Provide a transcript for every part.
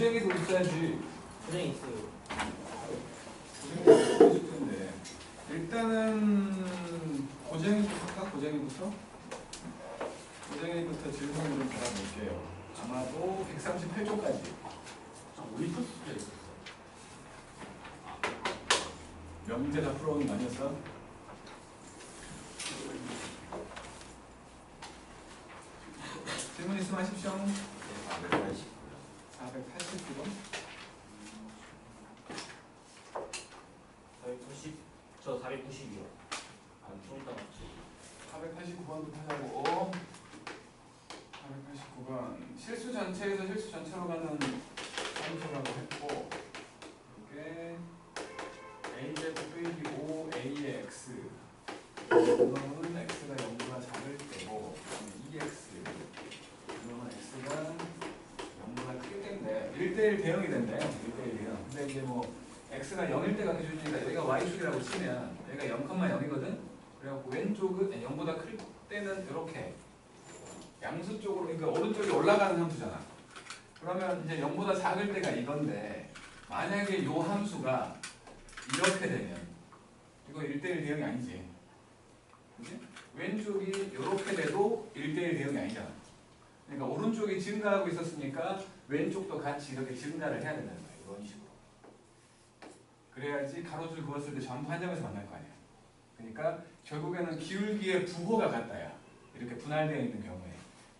부쟁이도 있어야지. 부쟁이 있어요. 부쟁이 있을 텐데. 일단은 고쟁이부터 할까? 고쟁이부터? 고쟁이부터 질문을 좀 받아볼게요. 아마도 138조까지. 우리 풀 수도 있었어. 명제 다 풀어오는 거 아니었어? 질문 있으면 하십시오. 489번. 490, 저 490이요. 좀 이따 맞지. 489번부터 하자고. 489번. 실수 전체에서 실수 전체로 가는 함수라고 했고, 이게 a제곱 빼기 5ax. 이거는 x가 0보다 작을 때고, 2x. 이거는 x가 0보다 크게 된대. 1대1 대응이 된대. 1대1 대응. 근데 이제 뭐 x가 0일 때가 기준이니까 여기가 y축이라고 치면 여기가 0,0이거든. 그래갖고 왼쪽은 0보다 클 때는 이렇게 양수 쪽으로, 그러니까 오른쪽이 올라가는 함수잖아. 그러면 이제 0보다 작을 때가 이건데, 만약에 이 함수가 이렇게 되면 이거 1대1 대응이 아니지. 그치? 왼쪽이 이렇게 돼도 1대1 대응이 아니잖아. 그러니까 오른쪽이 증가하고 있었으니까 왼쪽도 같이 이렇게 증가를 해야 된다는 거야. 이런 식으로. 그래야지 가로줄 그었을 때 전부 한 점에서 만날 거 아니야. 그러니까 결국에는 기울기의 부호가 같다야. 이렇게 분할되어 있는 경우에.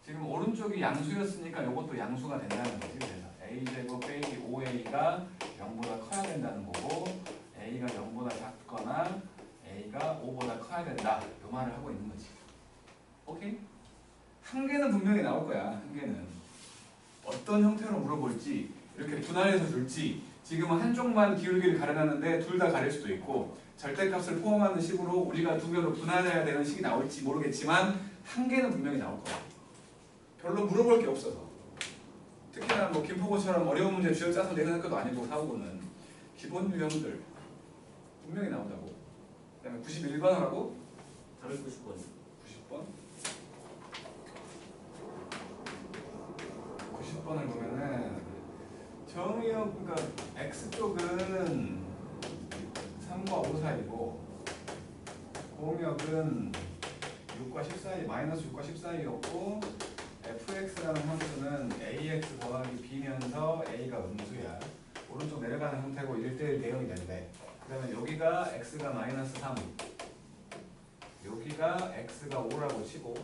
지금 오른쪽이 양수였으니까 이것도 양수가 된다는 거지. 그래서 a제곱 빼기 5a가 0보다 커야 된다는 거고, a가 0보다 작거나 a가 5보다 커야 된다. 이 말을 하고 있는 거지. 오케이? 한계는 분명히 나올 거야. 한계는. 어떤 형태로 물어볼지, 이렇게 분할해서 줄지, 지금은 한쪽만 기울기를 가려놨는데 둘 다 가릴 수도 있고, 절대값을 포함하는 식으로 우리가 두 개로 분할해야 되는 식이 나올지 모르겠지만 한계는 분명히 나올 거야. 별로 물어볼 게 없어서. 특히나 뭐 김포고처럼 어려운 문제 쥐어 짜서 내는 것도 아니고 사고는 기본 유형들 분명히 나온다고. 그 다음에 91번 하라고? 490번. 90번? 90번을 보면은 정의역, 그러니까 X쪽은 3과 5 사이고 공역은 6과 10 사이, 마이너스 6과 10 사이였고, fx라는 함수는 ax 더하기 b면서 a가 음수야. 오른쪽 내려가는 형태고 1대1 대응이 된대. 그 다음에 여기가 x가 마이너스 3, 여기가 x가 5라고 치고,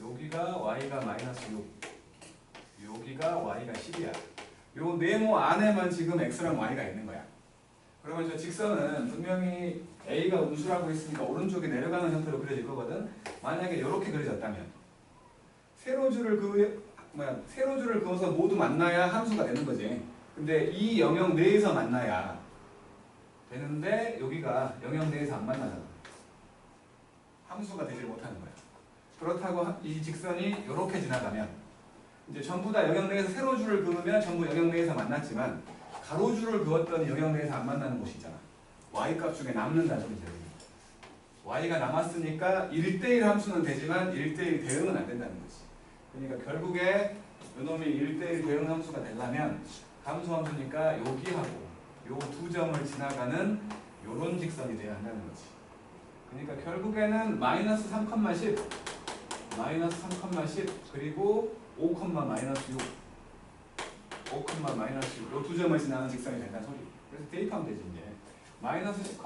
여기가 y가 마이너스 6, 여기가 y가 10이야. 요 네모 안에만 지금 x랑 y가 있는 거야. 그러면 저 직선은 분명히 a가 음수라고 했으니까 오른쪽에 내려가는 형태로 그려질 거거든. 만약에 이렇게 그려졌다면 세로줄을 그어서 모두 만나야 함수가 되는 거지. 근데 이 영역 내에서 만나야 되는데 여기가 영역 내에서 안 만나잖아. 함수가 되질 못하는 거야. 그렇다고 이 직선이 이렇게 지나가면 이제 전부 다 영역 내에서 세로줄을 그으면 전부 영역 내에서 만났지만, 가로줄을 그었더니 영역 내에서 안 만나는 곳이 있잖아. y값 중에 남는다는 소리죠. y가 남았으니까 1대1 함수는 되지만 1대1 대응은 안 된다는 거지. 그러니까 결국에 이놈이 1대1 대응 함수가 되려면 함수 함수니까 여기하고 요 두 점을 지나가는 요런 직선이 돼야 한다는 거지. 그러니까 결국에는 마이너스 3,10, 마이너스 3,10, 그리고 5, 마이너스 6, 5, 마이너스 6, 요 두 점을 지나는 직선이 된다는 소리. 그래서 대입하면 되지 이제. 마이너스 10,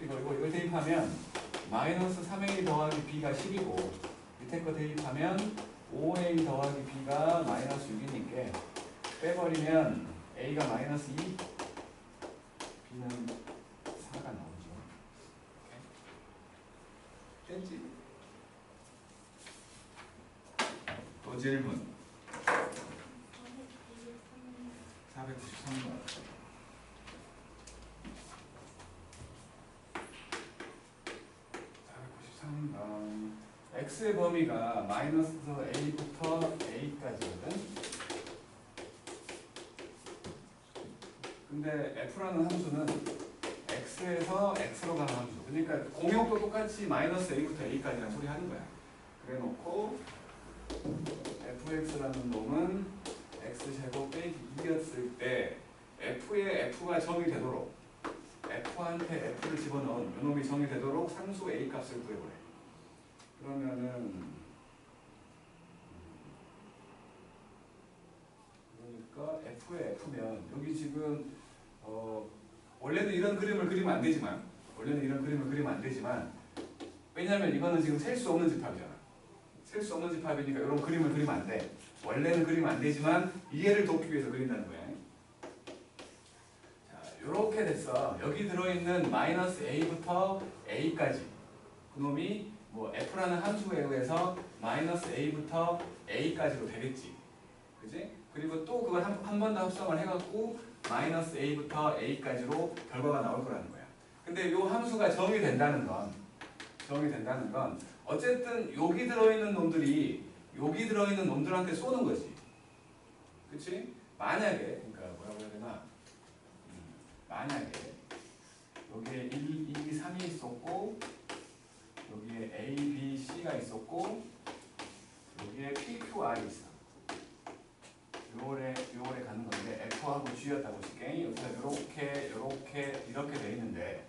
이걸 대입하면 마이너스 3a 더하기 b가 10이고, 밑에 거 대입하면 5a 더하기 b가 마이너스 6이니까 빼버리면 a가 마이너스 2, b는 4가 나오죠. 됐지? 또 질문 493번. x의 범위가 마이너스 a부터 a까지거든. 근데 f라는 함수는 x에서 x로 가는 함수. 그러니까 공역도 똑같이 마이너스 a부터 a까지라는 소리 하는 거야. 그래 놓고 fx라는 놈은 x제곱 빼기 2였을 때 f에 f가 정이 되도록 f한테 f를 집어넣은 요놈이 정이 되도록 상수 a 값을 구해보래. 그러면은 그러니까 f에 f면 여기 지금 원래는 이런 그림을 그리면 안 되지만 왜냐면 이거는 지금 셀 수 없는 집합이잖아. 셀 수 없는 집합이니까 이런 그림을 그리면 안 돼. 원래는 그리면 안 되지만 이해를 돕기 위해서 그린다는 거야. 자, 이렇게 됐어. 여기 들어있는 마이너스 a부터 a까지 그놈이 뭐 f라는 함수에 의해서 마이너스 a부터 a까지로 되겠지. 그지? 그리고 또 그걸 한 번 더 합성을 해갖고 마이너스 a부터 a까지로 결과가 나올 거라는 거야. 근데 이 함수가 정의 된다는 건 어쨌든 여기 들어있는 놈들한테 쏘는 거지. 그치? 만약에 그러니까 뭐라고 해야 되나? 만약에 여기에 1, 2, 3이 있었고 여기에 A, B, C가 있었고 여기에 P, Q, R이 있어. 요래 가는 건데 F하고 G였다고 칠게. 여기서 이렇게 돼 있는데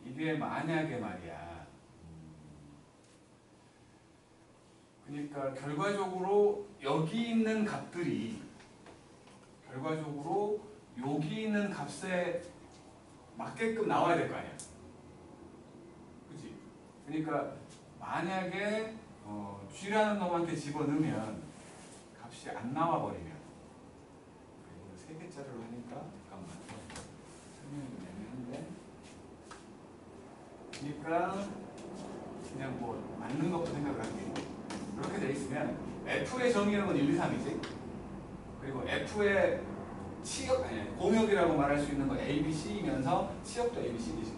이게 만약에 말이야. 그러니까 결과적으로 여기 있는 값들이 여기 있는 값에 맞게끔 나와야 될 거 아니야. 그치? 그러니까 만약에 G라는 놈한테 집어넣으면 값이 안 나와 버리면 이거 세 개짜리로 하니까 잠깐만 설명이 좀 애매한데 그러니까 그냥 뭐 맞는 것부터 생각을 할게. 이렇게 돼 있으면 F의 정의역은 1, 2, 3이지. 그리고 F의 공역이라고 말할 수 있는 거 A, B, C이면서 치역도 A, B, C, D지.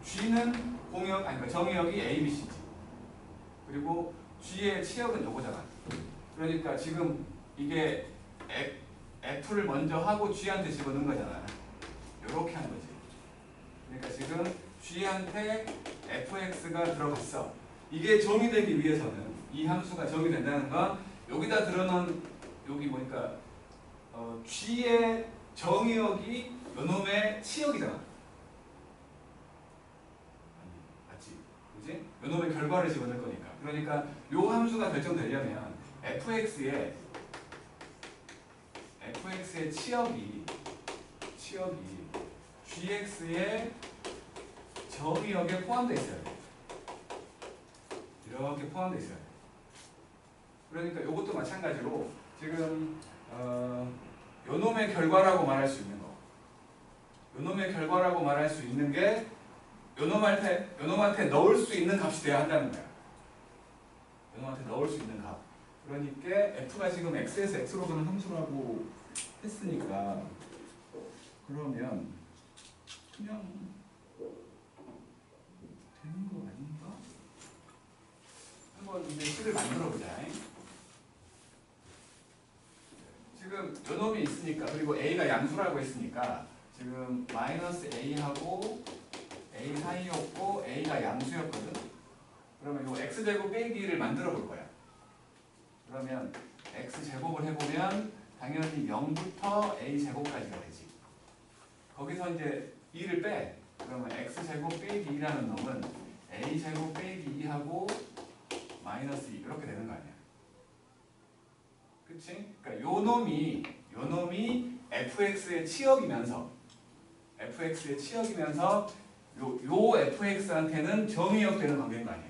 G는 그러니까 정의역이 A, B, C지. 그리고 G의 치역은 요거잖아. 그러니까 지금 이게 F를 먼저 하고 G한테 집어넣은 거잖아. 요렇게 한 거지. 그러니까 지금 G한테 fx가 들어갔어. 이게 정의되기 위해서는 이 함수가 정의된다는 건 여기다 들어놓은 여기 보니까 G의 정의역이 요놈의 치역이잖아. 맞지? 그지? 요놈의 결과를 집어넣을 거니까. 그러니까 요 함수가 결정되려면 fx의 치역이 gx의 정의역에 포함되어 있어야 돼. 이렇게 포함되어 있어야 돼. 그러니까 이것도 마찬가지로 지금 요놈의 결과라고 말할 수 있는 거. 요놈의 결과라고 말할 수 있는 게 요놈한테 넣을 수 있는 값이 돼야 한다는 거야. 요놈한테 넣을 수 있는 값. 그러니까 f가 지금 x에서 x로 가는 함수라고 했으니까 그러면 그냥 되는 거 아닌가? 한번 이제 식을 만들어 보자. 지금 요놈이 있으니까 그리고 a가 양수라고 했으니까 지금 마이너스 a하고 a 사이였고 a가 양수였거든. 그러면 요 x제곱 빼기를 만들어 볼 거야. 그러면 x제곱을 해보면 당연히 0부터 a제곱까지가 되지. 거기서 이제 2를 빼. 그러면 x제곱 빼기 2라는 놈은 a제곱 빼기 2하고 마이너스 2 이렇게 되는 거 아니야. 그치? 그러니까 요 놈이 fx의 치역이면서 요 fx한테는 정의역 되는 관계인 거 아니야.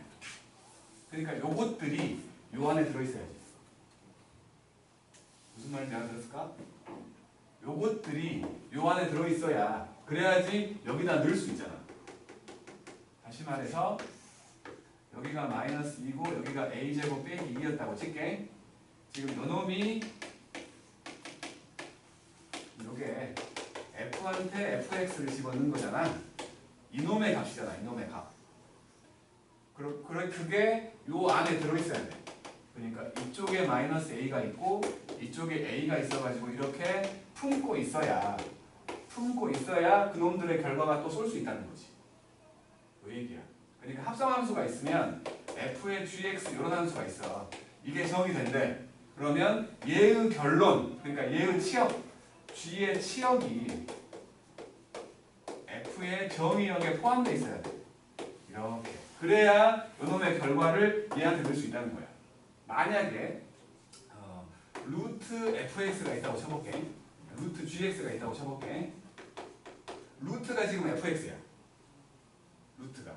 그러니까 요것들이 요 안에 들어있어야지. 무슨 말인지 알아들었을까? 요것들이 요 안에 들어있어야 그래야지 여기다 넣을 수 있잖아. 다시 말해서 여기가 마이너스 2고 여기가 a제곱 빼기 2였다고 칠게. 지금 요놈이 요게 f한테 fx를 집어넣는 거잖아. 이놈의 값이잖아. 이놈의 값. 그게 요 안에 들어있어야 돼. 그러니까 이쪽에 마이너스 a가 있고 이쪽에 a가 있어가지고 이렇게 품고 있어야 그놈들의 결과가 또 쏠 수 있다는 거지. 그 얘기야. 그러니까 합성함수가 있으면 f의 gx 이런 함수가 있어. 이게 정의 된대. 그러면 얘의 결론, 그러니까 얘의 치역, G의 치역이 F의 정의역에 포함되어 있어야 돼. 이렇게. 그래야 이놈의 결과를 얘한테 넣을 수 있다는 거야. 만약에 루트 fx가 있다고 쳐볼게. 루트 gx가 있다고 쳐볼게. 루트가 지금 fx야. 루트가.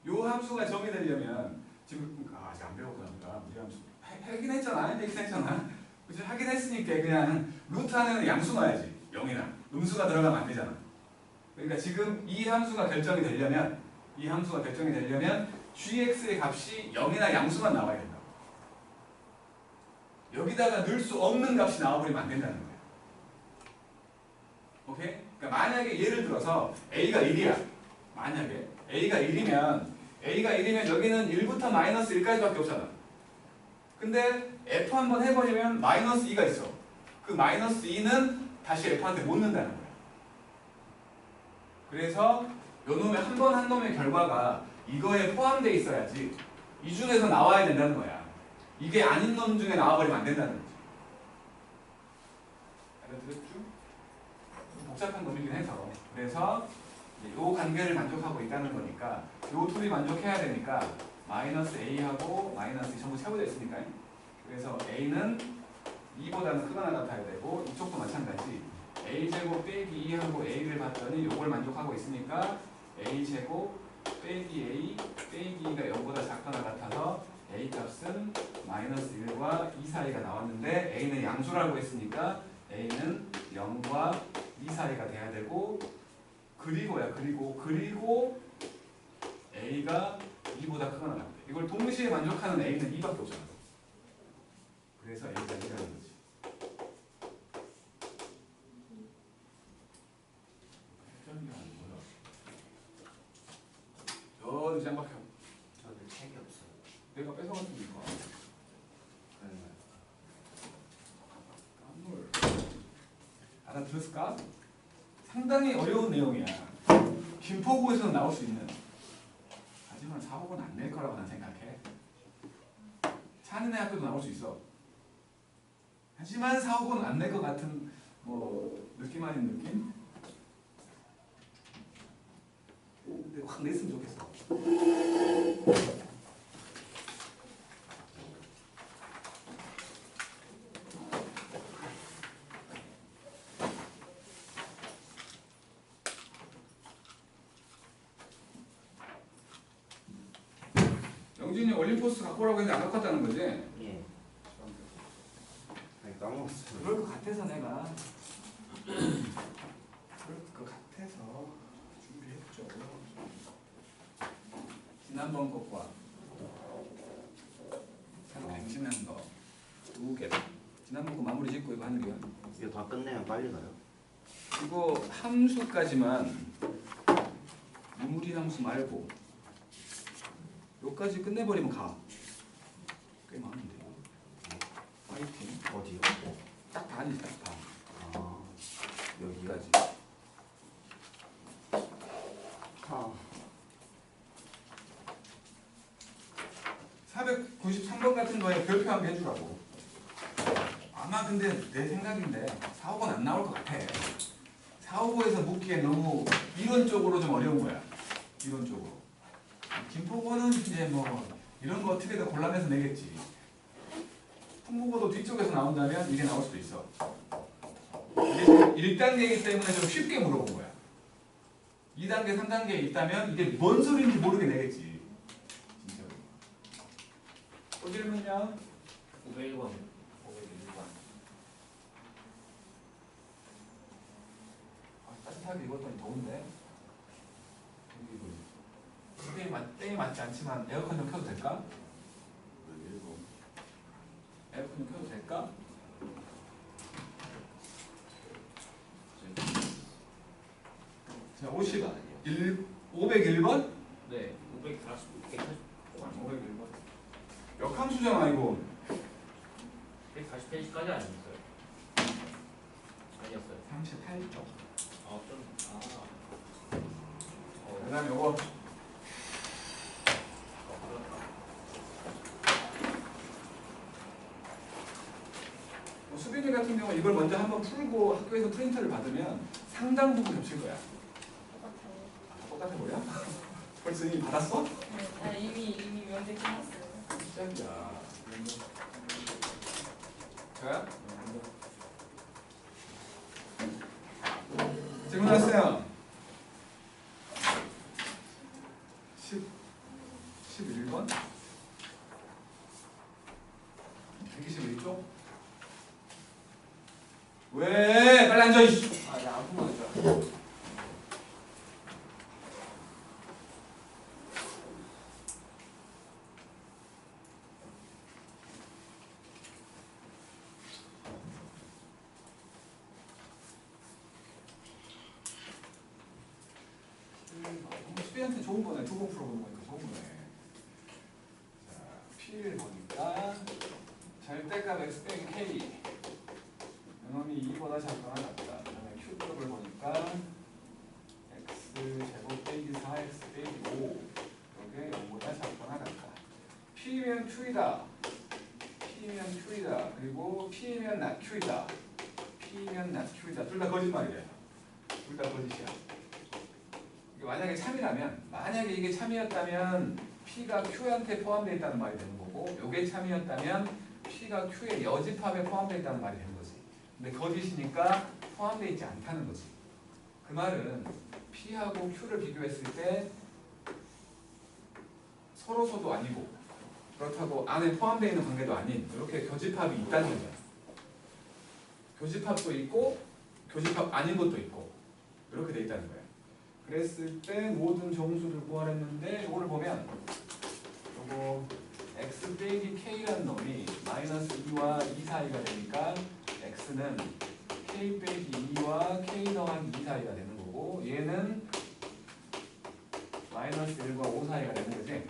요 함수가 정의되려면 지금 아직 안 배웠구나. 우리 함수 하긴 했잖아. 그치? 하긴 했으니까 그냥 루트 안에는 양수 넣어야지. 0이나 음수가 들어가면 안 되잖아. 그러니까 지금 이 함수가 결정이 되려면 gx의 값이 0이나 양수만 나와야 된다. 여기다가 넣을 수 없는 값이 나와버리면 안 된다는 거예요. 오케이? 그러니까 만약에 예를 들어서 a가 1이야. 만약에 a가 1이면 여기는 1부터 마이너스 1까지밖에 없잖아. 근데 f 한번 해버리면 마이너스 2가 있어. 그 마이너스 2는 다시 f한테 못 넣는다는 거야. 그래서 요 놈의 한 놈의 결과가 이거에 포함되어 있어야지 이 중에서 나와야 된다는 거야. 이게 아닌 놈 중에 나와버리면 안 된다는 거지. 알아들었죠? 복잡한 놈이긴 해서. 그래서 요 관계를 만족하고 있다는 거니까 요 둘이 만족해야 되니까 마이너스 a하고 마이너스 2 전부 세워져 있으니까. 그래서 a는 2보다는 크거나 같아야 되고 이쪽도 마찬가지. a제곱 빼기 2하고 a를 봤더니 요걸 만족하고 있으니까 a제곱 빼기 a 빼기 2가 0보다 작거나 같아서 a 값은 마이너스 1과 2 사이가 나왔는데 a는 양수라고 했으니까 a는 0과 2 사이가 돼야 되고 그리고 a가 2보다 크거나 같아. 이걸 동시에 만족하는 a는 2밖에 없잖아. 그래서 a가 2라는 거지. 저 장박형. 저는 책이 없어요. 내가 뺏어갔으니까. 깜놀. 알아들었을까? 상당히 어려운 내용이야. 김포구에서는 나올 수 있는. 하지만 사고는 안 낼 거라고 난 생각해. 찬은의 학교도 나올 수 있어. 하지만 사고는 안 낼 것 같은 뭐 느낌 아닌 느낌? 근데 확 냈으면 좋겠어. 영진이 올림포스 갖고 오라고 했는데 안 갖고 왔다는 거지? 예. 아니 까먹었어. 그럴 것 같아서 내가 그럴 것 같아서 준비했죠. 지난번 것과 새로 갱신한 거 2개. 지난번 거 마무리 짓고 이거 하는 거야. 이거 다 끝내면 빨리 가요? 이거 함수까지만 유무리 함수 말고 여기까지 끝내버리면 가. 꽤 많은데. 파이팅. 어디요? 딱 반이지 딱 반. 아 여기까지. 아 493번 같은 거에 별표 한 개 해주라고. 아마 근데 내 생각인데 459는 안 나올 것 같아. 459에서 묻기에 너무 이론적으로 좀 어려운 거야. 이론적으로. 김포고는 이제 뭐 이런 거 어떻게든 골라내서 내겠지. 풍무고도 뒤쪽에서 나온다면 이게 나올 수도 있어. 이게 1단계이기 때문에 좀 쉽게 물어본 거야. 2단계, 3단계에 있다면 이게 뭔 소리인지 모르게 내겠지. 진짜로. 또 질문요? 501번. 따뜻하게 입었더니 더운데. 땡이 맞지 않지만 에어컨 좀 켜도 될까? 에어컨 좀 켜도 될까? 자, 501번? 네. 501번. 역함수잖아 이거. 140페이지까지 아니었어요? 아니었어요. 38쪽. 그 다음에 요거. 수빈이 같은 경우 이걸 먼저 한번 풀고 학교에서 프린터를 받으면 상당 부분 겹칠 거야. 똑같아요. 똑같아 보여? 벌써 이미 받았어? 네, 아, 이미 면접 끝났어요. 시작이야. 자, 질문하세요. 11번 121쪽 왜? 빨리 앉아 이씨. 아, 야, 아프면 앉아. 수비한테 좋은 거네. 두 번 풀어보는 거니까 좋은 거네. 자, P를 보니까 절대값 x 빼기 k 요놈이 2보다 작거나 같다. 그다음에 Q값을 보니까 x 제곱 빼기 4x 빼기 5 이게 0보다 작거나 같다. P면 Q이다. P면 Q이다. 그리고 P면 not Q이다. P면 not Q이다. 둘 다 거짓말이에요. 둘 다 거짓이야. 만약에 참이라면, 만약에 이게 참이었다면 P가 Q한테 포함되어 있다는 말이 되는 거고, 이게 참이었다면 P가 Q의 여집합에 포함되어 있다는 말이 되는 거지. 근데 거짓이니까 포함되어 있지 않다는 거지. 그 말은 P하고 Q를 비교했을 때 서로서도 아니고, 그렇다고 안에 포함되어 있는 관계도 아닌 이렇게 교집합이 있다는 거죠. 교집합도 있고 교집합 아닌 것도 있고 이렇게 돼 있다는 거예요. 그랬을 때 모든 정수를 구하랬는데 이거를 보면 요거 x 빼기 k라는 놈이 마이너스 2와 2 사이가 되니까 x는 k 빼기 2와 k 더하기 2 사이가 되는 거고 얘는 마이너스 1과 5 사이가 되는 거지.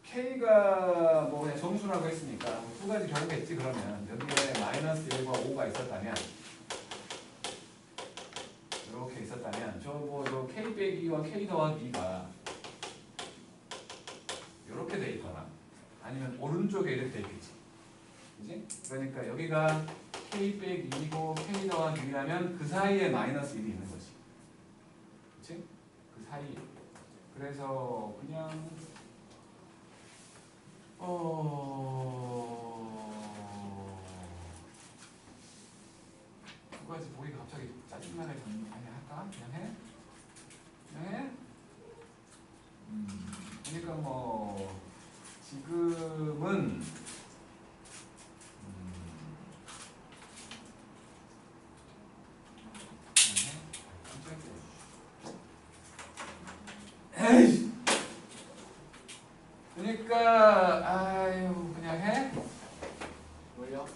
k가 뭐 그냥 정수라고 했으니까 두 가지 경우겠지. 그러면 여기에 마이너스 1과 5가 있었다면 이렇게 있었다면 저 k 빼기 2와 k 더하기 2가 이렇게 돼 있거나 아니면 오른쪽에 이렇게 돼 있겠지. 그지? 그러니까 여기가 k 빼기 2고 k 더하기 2라면 그 사이에 마이너스 1이 있는 거지. 그치? 그 사이에. 그래서 그냥 두 가지 보기가 갑자기 짜증나게 되는 거 아니야? 할까? 그냥 해? 그냥 해? 그러니까 뭐 지금은 그냥 해? 에이! 그러니까 아유 그냥 해? 뭘요?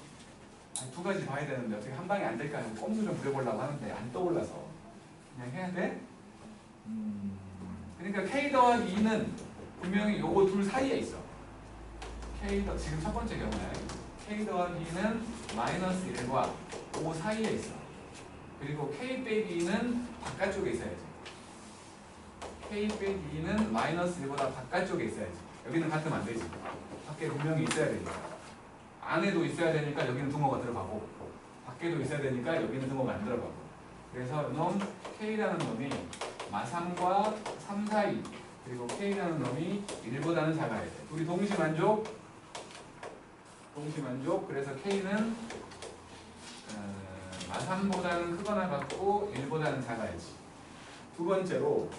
아니, 두 가지 봐야 되는데 어떻게 한 방에 안 될까 해서 꼼수 좀 부려보려고 하는데 안 떠올라서 그냥 해야 돼? 그러니까 k 더하기 2는 분명히 요거 둘 사이에 있어. 지금 첫 번째 경우에 k 더하기 2는 마이너스 1과 5 사이에 있어. 그리고 k 빼기 2는 바깥쪽에 있어야지. k 빼기 2는 마이너스 1보다 바깥쪽에 있어야지. 여기는 같으면 안 되지. 밖에 분명히 있어야 되니까. 안에도 있어야 되니까 여기는 등호가 들어가고 밖에도 있어야 되니까 여기는 등호가 안 들어가고. 그래서 놈 k라는 놈이 마3과 3 사이 그리고 k라는 놈이 1보다는 작아야 돼. 둘이 동시만족. 그래서 k는 마3보다는 크거나 같고 1보다는 작아야지. 두 번째로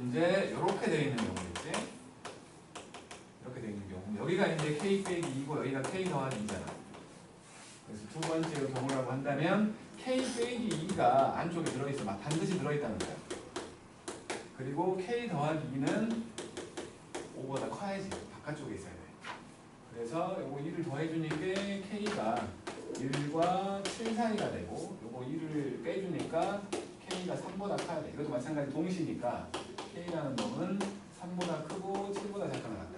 이제 이렇게 되어 있는 경우겠지. 이렇게 되어 있는 경우 여기가 이제 k 빼기 2고 여기가 k 더하기 2잖아. 그래서 두 번째 경우라고 한다면 k 빼기 2가 안쪽에 들어있어. 막 반드시 들어있다는 거야. 그리고 k 더하기 2는 5보다 커야지. 바깥쪽에 있어야 돼. 그래서 요거 2를 더해주니까 k가 1과 7 사이가 되고 요거 2를 빼주니까 k가 3보다 커야 돼. 이것도 마찬가지 동시니까 k라는 놈은 3보다 크고 7보다 작거나 같다.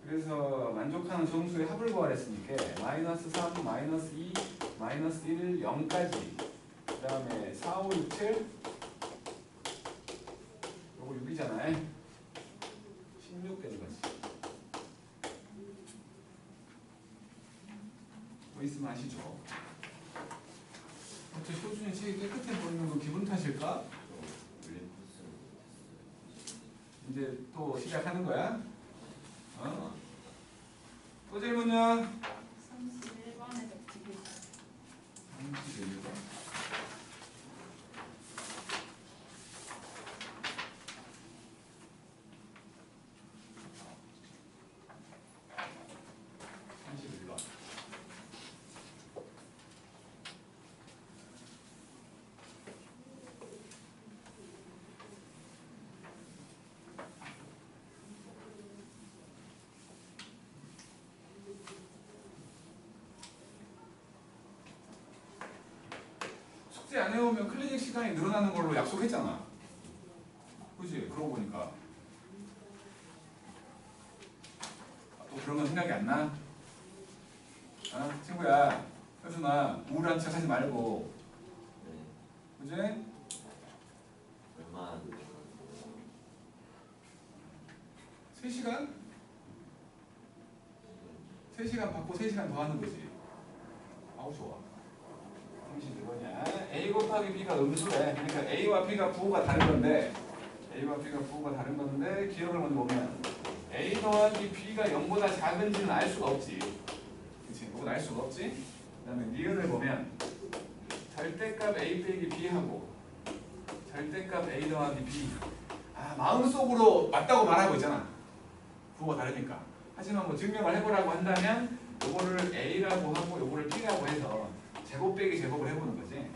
그래서 만족하는 정수의 합을 구하랬으니까 마이너스 3, 마이너스 2, 마이너스 1, 0까지 그 다음에 4, 5, 6, 7 요거 6이잖아요. 16 되는 거지. 있으면 아시죠? 어째 효준이 책이 깨끗해 보이는 건 기분 탓일까? 이제 또 시작하는 거야? 또 질문요? 31번에 적히기. 31번. 숙제 안 해오면 클리닉 시간이 늘어나는 걸로 약속했잖아. 그지? 그러고 보니까 또 그런 건 생각이 안 나? 친구야, 효준아, 우울한 척 하지 말고, 그지? 얼마 3시간? 3시간 받고 3시간 더 하는 거지. 아우 좋아. 32번이야. A 곱하기 B가 음수래. 그러니까 A와 B가 부호가 다른 건데 A와 B가 부호가 다른 건데 기억을 먼저 보면 A 더하기 B가 0보다 작은지는 알 수가 없지. 그치? 이건 알 수가 없지? 그 다음에 니은을 보면 절대값 A 빼기 B하고 절대값 A 더하기 B 마음속으로 맞다고 말하고 있잖아. 부호가 다르니까. 하지만 뭐 증명을 해보라고 한다면 요거를 A라고 하고 요거를 B라고 해서 제곱 빼기 제곱을 해보는 거지.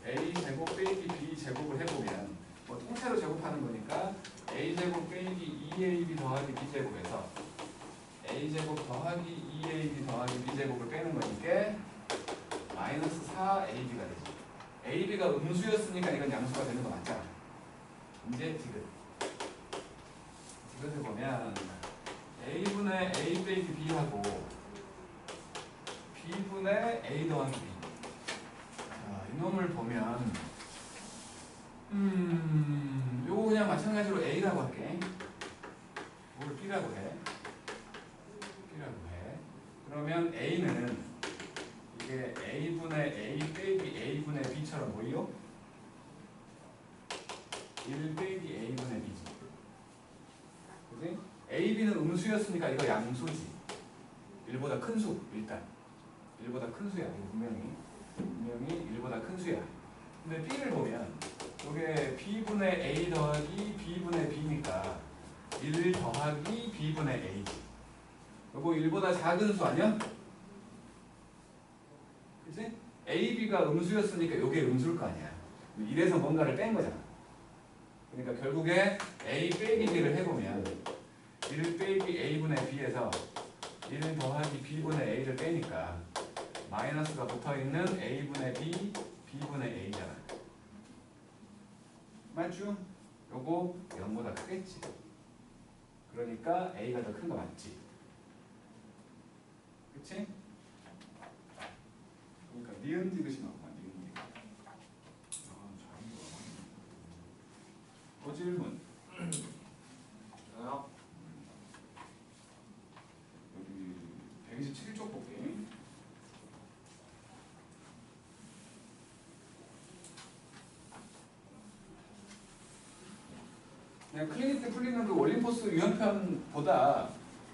A 제곱 빼기 B 제곱을 해보면 뭐 통째로 제곱하는 거니까 A 제곱 빼기 2AB 더하기 B 제곱에서 A 제곱 더하기 2AB 더하기 B 제곱을 빼는 거니까 마이너스 4AB가 되지. AB가 음수였으니까 이건 양수가 되는 거 맞잖아. 이제 디귿을 보면 A분의 A 빼기 B하고 B분의 A 더하기 B. 자, 이놈을 보면 요거 그냥 마찬가지로 A라고 할게. 이걸 B라고 해. 그러면 A는 이게 A분의 A 빼기 A분의 B처럼 보이요? 1 빼기 A분의 B지. 그지? A, B는 음수였으니까 이거 양수지. 1보다 큰 수, 일단. 1보다 큰 수야. 이거 분명히 1보다 큰 수야. 근데 B를 보면 이게 B분의 A 더하기 B분의 B니까 1 더하기 B분의 A지. 이거 1보다 작은 수 아니야? 그치? A, B가 음수였으니까 이게 음수일 거 아니야. 1에서 뭔가를 뺀 거잖아. 그러니까 결국에 A 빼기 B를 해보면 1 빼기 A분의 B에서 1 더하기 B분의 A를 빼니까 마이너스가 붙어있는 A분의 B, B분의 A잖아. 맞죠? 요거 0보다 크겠지. 그러니까 A가 더 큰 거 맞지? 그치? 그러니까 니은 디귿이 나오구나. 니은 디귿. 또 질문. 저요? 여기 127쪽 볼게. 그냥 클리닉 때 풀리는 그 올림포스 유형편보다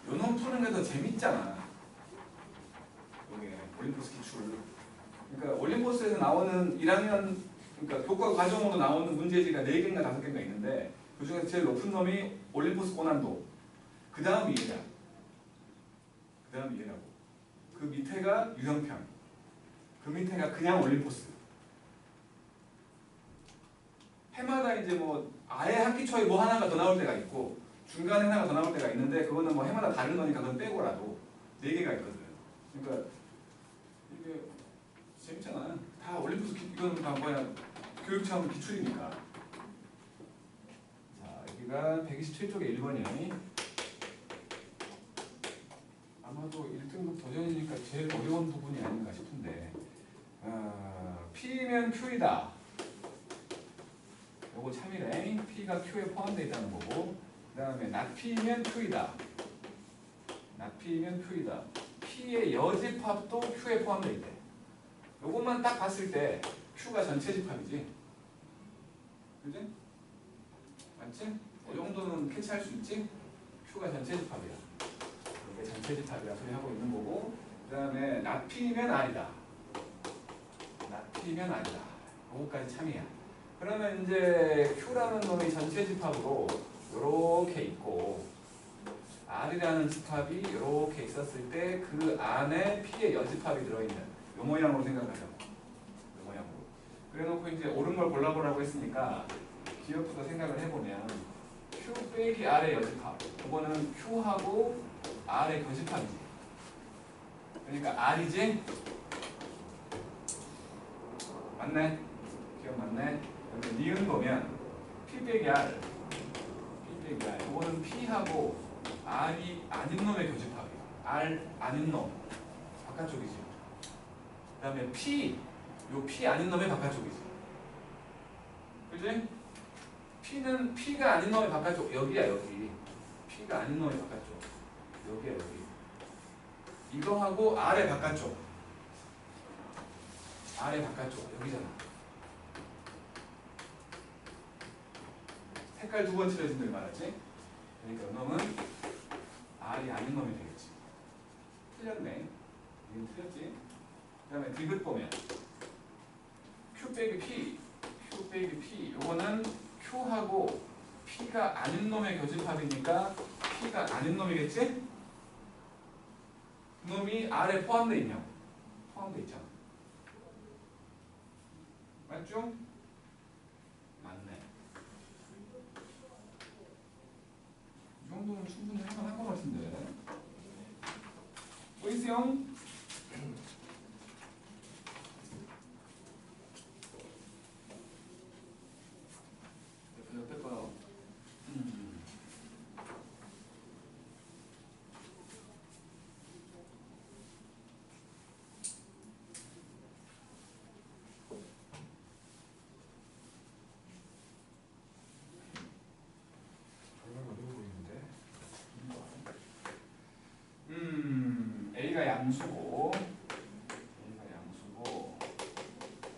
요놈 푸는 게 더 재밌잖아. 이게 올림포스 기출. 그러니까 올림포스에서 나오는 1학년 그러니까 교과 과정으로 나오는 문제지가 4개인가 5개인가 있는데 그 중에서 제일 높은 놈이 올림포스 고난도. 그 다음이 얘야. 그 다음이 얘라고. 그 밑에가 유형편. 그 밑에가 그냥 올림포스. 해마다 이제 뭐 아예 학기 초에 뭐 하나가 더 나올 때가 있고 중간에 하나가 더 나올 때가 있는데 그거는 뭐 해마다 다른 거니까 그건 빼고라도 4개가 있거든. 그러니까 이게 재밌잖아. 다 올림포스 이건 다 뭐야 교육청 기출이니까. 자 여기가 127쪽에 1번이니 아마도 1등급 도전이니까 제일 어려운 부분이 아닌가 싶은데 P면 Q이다. 요거 참이래. P가 Q에 포함되어 있다는 거고 그 다음에 not P면 Q이다. not P면 Q이다. P의 여집합도 Q에 포함되어 있대. 요것만 딱 봤을 때 Q가 전체 집합이지. 그지? 맞지? 이 정도는 캐치할 수 있지? Q가 전체 집합이야. 이게 전체 집합이라 소리 하고 있는 거고, 그 다음에 납P면 R이다. 납P면 R이다. 요거까지 참이야. 그러면 이제 Q라는 놈이 전체 집합으로 요렇게 있고, R이라는 집합이 이렇게 있었을 때 그 안에 P의 여집합이 들어있는 요 모양으로 생각하자고. 요 모양으로. 그래놓고 이제 옳은 걸 골라보라고 했으니까 기억부터 생각을 해보면 Q 빼기 R의 여집합. 이거는 Q하고 R의 교집합이지. 그러니까 R이지? 맞네? 기억 맞네? 여기 니은 보면 P 빼기 R. P 빼기 R. 이거는 P하고 R이 아닌 놈의 교집합이야. R 아닌 놈 바깥쪽이지. 그 다음에 P, 요 P 아닌 놈의 바깥쪽이지. 그지? P는 P가 아닌 놈의 바깥쪽. 여기야 여기. P가 아닌 놈의 바깥쪽. 여기야 여기. 이거하고 R의 바깥쪽. R의 바깥쪽. 여기잖아. 색깔 두 번 칠해준다고 말하지? 그러니까 이놈은 R이 아닌 놈이 되겠지. 틀렸네. 이건 틀렸지. 그 다음에 디귿 보면 Q 빼기 P, Q 빼기 P. 요거는 Q하고 P가 아닌 놈의 교집합이니까 P가 아닌 놈이겠지? 놈이 R에 포함되어 있냐고. 포함되어 있잖아. 맞죠? 맞네. 이 정도는 충분히 할만할 것 같은데. 보이세요? 옆에 봐요. A가 양수고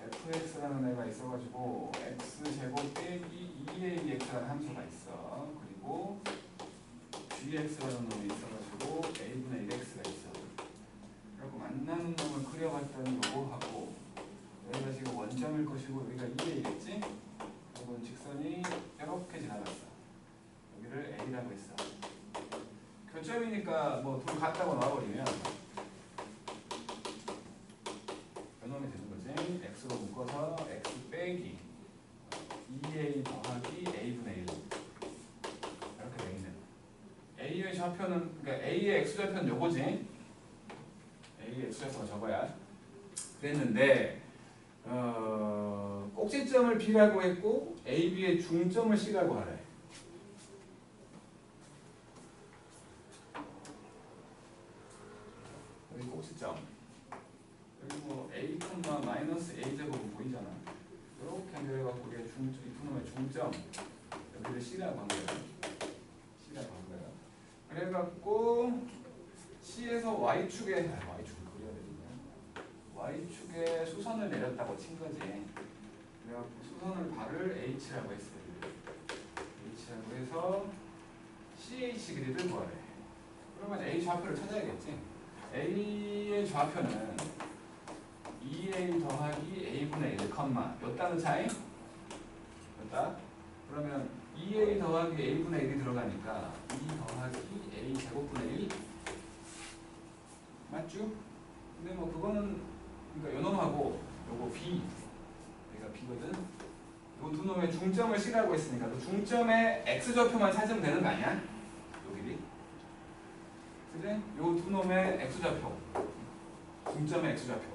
fx라는 애가 있어가지고 x제곱 빼기 2ax라는 함수가 있어. 그리고 gx라는 놈이 있어가지고 a분의 1x가 있어. 그리고 만나는 놈을 그려봤더니 요거하고 여기가 지금 원점일 것이고 여기가 2a겠지? 그리고 직선이 이렇게 지나갔어. 여기를 a라고 했어. 교점이니까 뭐 둘 같다고 나와버리면 변형이 되는 거지. x로 묶어서 x 빼기 2a 더하기 a분의 1 이렇게 돼 있는. a의 좌표는 그러니까 a의 x좌표는 요거지. a의 x좌표가 저거야. 그랬는데 꼭지점을 b라고 했고 a, b의 중점을 c라고 하래. 여기 꼭지점. 여기 뭐 a, 마이너스 a 제곱은 보이잖아. 이렇게 연결해갖고 우리가 이놈의 중점 여기를 c라고 한 거야. c라고 한 거야. 그래갖고 c에서 y축에 y축을 그려야 되겠네. y축에 수선을 내렸다고 친 거지. 그래갖고 수선을 발을 h라고 했어요. h라고 해서 ch 길이를 구하래. 그러면 이제 a 좌표를 찾아야겠지. a의 좌표는 2a 더하기 a분의 1, 요따는 차이? 요따? 그러면 2a 더하기 a분의 1이 들어가니까 2 더하기 a 제곱분의 1 맞죠? 근데 뭐 그거는 그러니까 요놈하고 요거 b 여기가 b거든? 요 두 놈의 중점을 c라고 했으니까 그 중점의 x좌표만 찾으면 되는 거 아니야? 요 길이? 그래? 요 두 놈의 x좌표 중점의 x좌표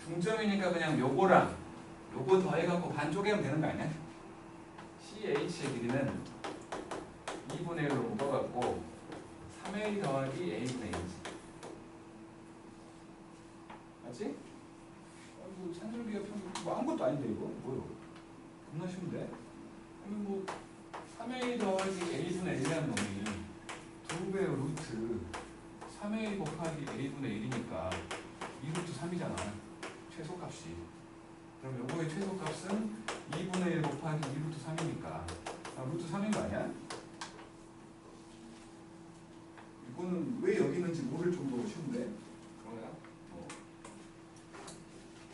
중점이니까 그냥 요거랑 요거 더해갖고 반 쪼개면 되는 거 아니야? ch의 길이는 2분의 1로 묶어갖고 3a 더하기 a분의 1이지. 맞지? 뭐 산술기가 뭐 아무것도 아닌데 이거 뭐요? 겁나 쉬운데? 그러면 뭐 3a 더하기 a분의 1이라는 놈이 2배의 루트 3a 곱하기 a분의 1이니까 2루트 3이잖아. 최소값이. 그럼 요거의 최소값은 2분의 1 곱하기 2루트 3이니까 루트 3인 거 아니야? 이거는 왜 여기 있는지 모를 정도로 쉬운데? 그런가?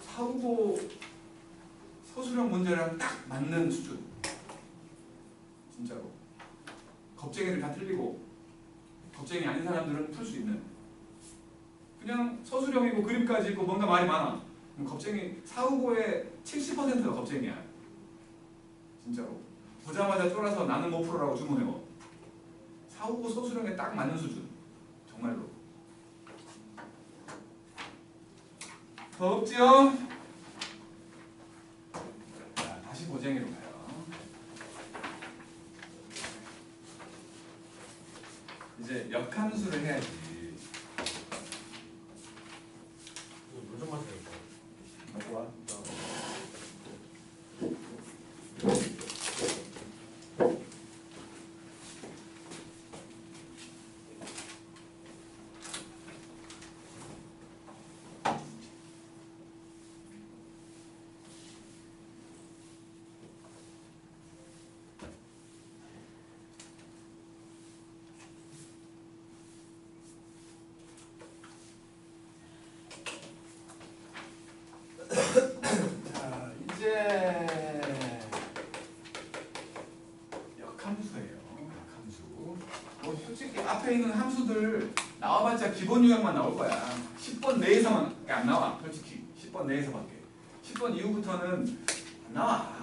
455 서술형 문제랑 딱 맞는 수준. 진짜로. 겁쟁이들 다 틀리고 겁쟁이 아닌 사람들은 풀 수 있는. 그냥 서술형이고 그림까지 있고 뭔가 말이 많아. 그럼 겁쟁이 455의 70%가 겁쟁이야. 진짜로. 보자마자 쫄아서 나는 못 풀어라고 주문해요. 455 서술형에 딱 맞는 수준. 정말로. 더 없지요? 자, 다시 고쟁이로 가요. 이제 역함수를 해야지. 요즘만 되겠다. 갖고 와. 자, 이제 역함수예요. 역함수. 뭐 솔직히 앞에 있는 함수들 나와봤자 기본 유형만 나올 거야. 10번 내에서만 안 나와. 솔직히 10번 내에서밖에. 10번 이후부터는 안 나와.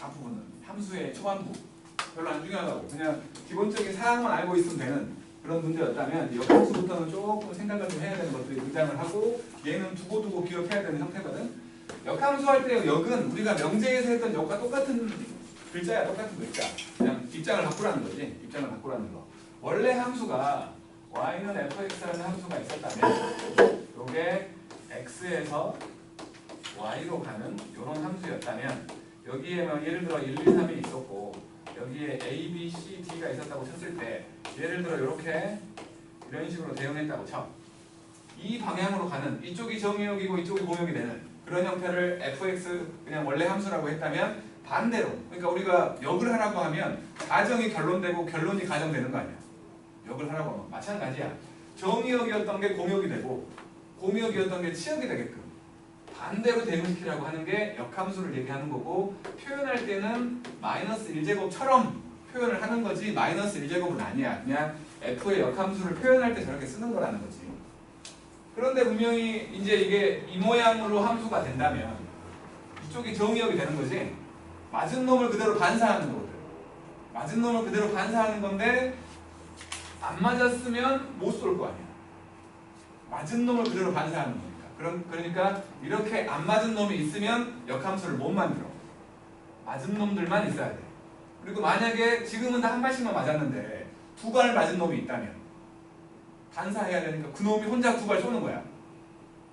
앞부분은 함수의 초반부 별로 안 중요하다고. 그냥 기본적인 사항만 알고 있으면 되는 그런 문제였다면 역함수부터는 조금 생각을 좀 해야 되는 것들이 등장을 하고 얘는 두고두고 기억해야 되는 형태거든. 역함수 할 때 역은 우리가 명제에서 했던 역과 똑같은 글자야. 똑같은 글자. 그냥 입장을 바꾸라는 거지. 입장을 바꾸라는 거. 원래 함수가 y는 fx라는 함수가 있었다면 요게 x에서 y로 가는 이런 함수였다면 여기에 막 예를 들어 1, 2, 3이 있었고 여기에 a, b, c, d가 있었다고 쳤을 때 예를 들어 이렇게 이런 식으로 대응했다고 쳐. 이 방향으로 가는 이쪽이 정의역이고 이쪽이 공역이 되는 그런 형태를 fx 그냥 원래 함수라고 했다면 반대로 그러니까 우리가 역을 하라고 하면 가정이 결론되고 결론이 가정되는 거 아니야. 역을 하라고 하면 마찬가지야. 정의역이었던 게 공역이 되고 공역이었던 게 치역이 되게끔 반대로 대응시키라고 하는 게 역함수를 얘기하는 거고 표현할 때는 마이너스 1제곱처럼 표현을 하는 거지 마이너스 1제곱은 아니야. 그냥 f의 역함수를 표현할 때 저렇게 쓰는 거라는 거지. 그런데 분명히 이제 이게 이 모양으로 함수가 된다면 이쪽이 정의역이 되는 거지. 맞은 놈을 그대로 반사하는 거거든. 맞은 놈을 그대로 반사하는 건데 안 맞았으면 못 쏠 거 아니야. 맞은 놈을 그대로 반사하는 거니까. 그러니까 이렇게 안 맞은 놈이 있으면 역함수를 못 만들어. 맞은 놈들만 있어야 돼. 그리고 만약에 지금은 다 한 발씩만 맞았는데 두 발 맞은 놈이 있다면 반사해야 되니까 그 놈이 혼자 두 발 쏘는 거야.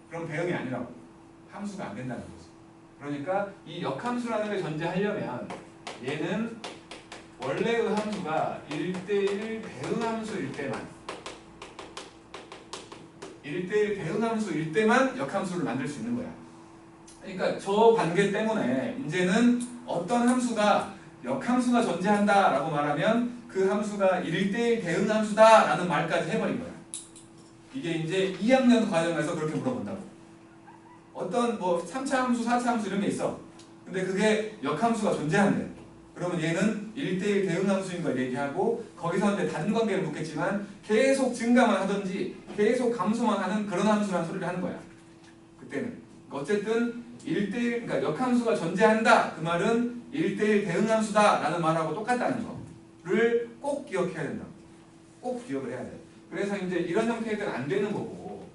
그럼 대응이 아니라고. 함수가 안 된다는 거지. 그러니까 이 역함수라는 걸 전제하려면 얘는 원래의 함수가 1대1 대응함수일 때만 1대1 대응함수일 때만 역함수를 만들 수 있는 거야. 그러니까 저 관계 때문에 이제는 어떤 함수가 역함수가 존재한다라고 말하면 그 함수가 1대1 대응함수다라는 말까지 해버린 거야. 이게 이제 2학년 과정에서 그렇게 물어본다고. 어떤 뭐 3차 함수, 4차 함수 이런 게 있어. 근데 그게 역함수가 존재한대. 그러면 얘는 1대1 대응함수인 걸 얘기하고 거기서 이제 다른 관계를 묻겠지만 계속 증가만 하든지 계속 감소만 하는 그런 함수라는 소리를 하는 거야. 그때는. 어쨌든 1대1 그러니까 역함수가 존재한다. 그 말은 1대1 대응함수다 라는 말하고 똑같다는 거를 꼭 기억해야 된다. 꼭 기억을 해야 돼. 그래서 이제 이런 형태들은 안 되는 거고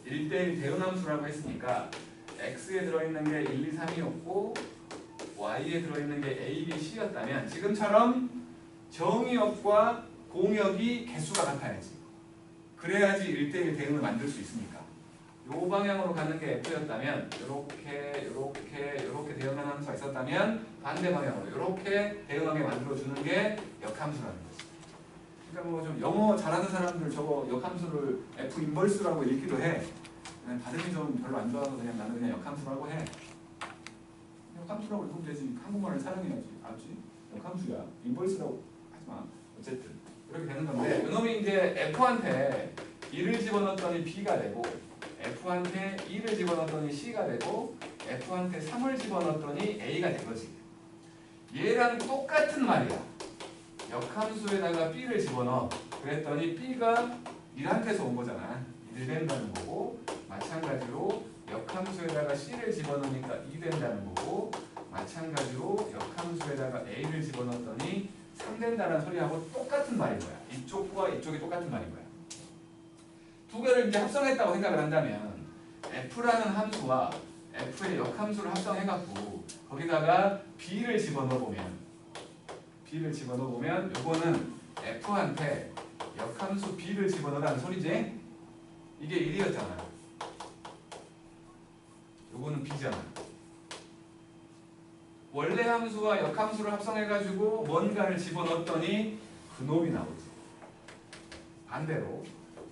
1대1 대응함수라고 했으니까 x에 들어있는 게 1, 2, 3이었고 y에 들어있는 게 a, b, c였다면 지금처럼 정의역과 공역이 개수가 같아야지. 그래야지 1대1 대응을 만들 수 있으니까. 요 방향으로 가는 게 f였다면 이렇게 대응하는 함수가 있었다면 반대 방향으로 이렇게 대응하게 만들어주는 게 역함수라는 거지. 그러니까 뭐 좀 영어 잘하는 사람들 저거 역함수를 F 인버스라고 읽기도 해. 그냥 발음이 좀 별로 안 좋아서 그냥 나는 그냥 역함수라고 해. 역함수라고 읽으면 되지. 한국말을 사용해야지. 알지? 역함수야. 인버스라고 하지 마. 어쨌든 이렇게 되는 건데 이놈이 이제 F한테 1을 집어넣었더니 B가 되고 F한테 2를 집어넣었더니 C가 되고 F한테 3을 집어넣었더니 A가 된 거지. 얘랑 똑같은 말이야. 역함수에다가 B를 집어넣어. 그랬더니 B가 1한테서 온 거잖아. 1 된다는 거고 마찬가지로 역함수에다가 C를 집어넣으니까 2 된다는 거고 마찬가지로 역함수에다가 A를 집어넣었더니 3 된다는 소리하고 똑같은 말인 거야. 이쪽과 이쪽이 똑같은 말인 거야. 두 개를 이제 합성했다고 생각을 한다면 F라는 함수와 F의 역함수를 합성해갖고 거기다가 B를 집어넣어보면 요거는 F한테 역함수 B를 집어넣으라는 소리지? 이게 1이었잖아. 요거는 B잖아. 원래 함수와 역함수를 합성해가지고 뭔가를 집어넣었더니 그놈이 나오지. 반대로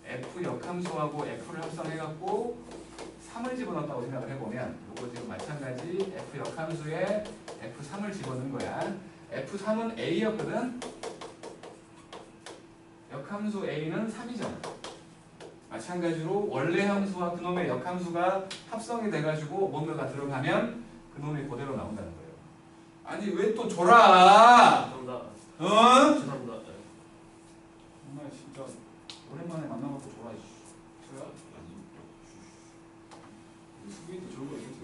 F 역함수하고 F를 합성해갖고 3을 집어넣었다고 생각을 해보면 요거 지금 마찬가지 F 역함수에 F3을 집어넣은 거야. F3은 A였거든. 역함수 A는 3이잖아. 마찬가지로 원래 함수와 그놈의 역함수가 합성이 돼가지고 뭔가가 들어가면 그놈이 그대로 나온다는 거예요. 아니 왜 또 줘라? 죄송합니다. 어? 죄송합니다. 네. 정말 진짜 오랜만에 만나갖고 줘라. 줘라. 수빈이 졸고 있지.